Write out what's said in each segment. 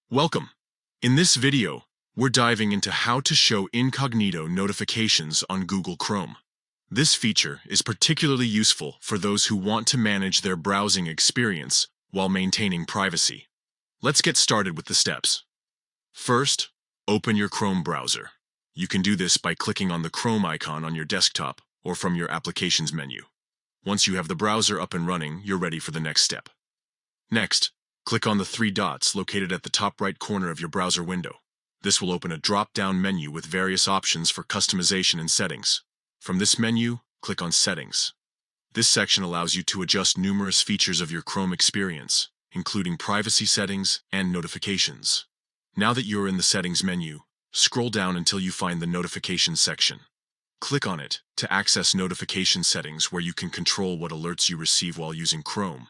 Welcome. In this video, we're diving into how to show incognito notifications on Google Chrome. This feature is particularly useful for those who want to manage their browsing experience while maintaining privacy. Let's get started with the steps. First, open your Chrome browser. You can do this by clicking on the Chrome icon on your desktop or from your Applications menu. Once you have the browser up and running, you're ready for the next step. Next, click on the three dots located at the top right corner of your browser window. This will open a drop-down menu with various options for customization and settings. From this menu, click on Settings. This section allows you to adjust numerous features of your Chrome experience, including privacy settings and notifications. Now that you're in the Settings menu, scroll down until you find the Notifications section. Click on it to access notification settings where you can control what alerts you receive while using Chrome.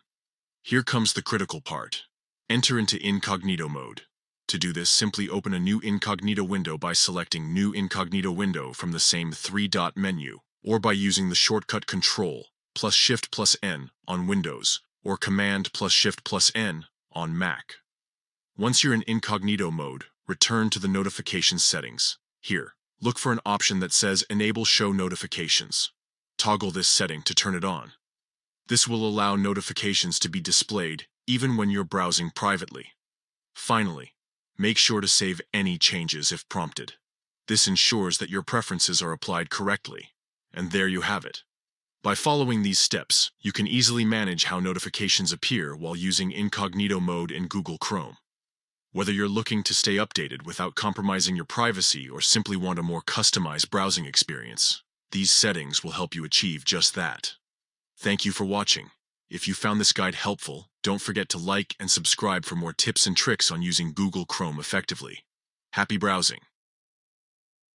Here comes the critical part. Enter into incognito mode. To do this, simply open a new incognito window by selecting New Incognito Window from the same three-dot menu, or by using the shortcut Control plus Shift plus N on Windows, or Command plus Shift plus N on Mac. Once you're in incognito mode, return to the notification settings. Here, look for an option that says Enable Show Notifications. Toggle this setting to turn it on. This will allow notifications to be displayed even when you're browsing privately. Finally, make sure to save any changes if prompted. This ensures that your preferences are applied correctly. And there you have it. By following these steps, you can easily manage how notifications appear while using incognito mode in Google Chrome. Whether you're looking to stay updated without compromising your privacy or simply want a more customized browsing experience, these settings will help you achieve just that. Thank you for watching. If you found this guide helpful, don't forget to like and subscribe for more tips and tricks on using Google Chrome effectively. Happy browsing!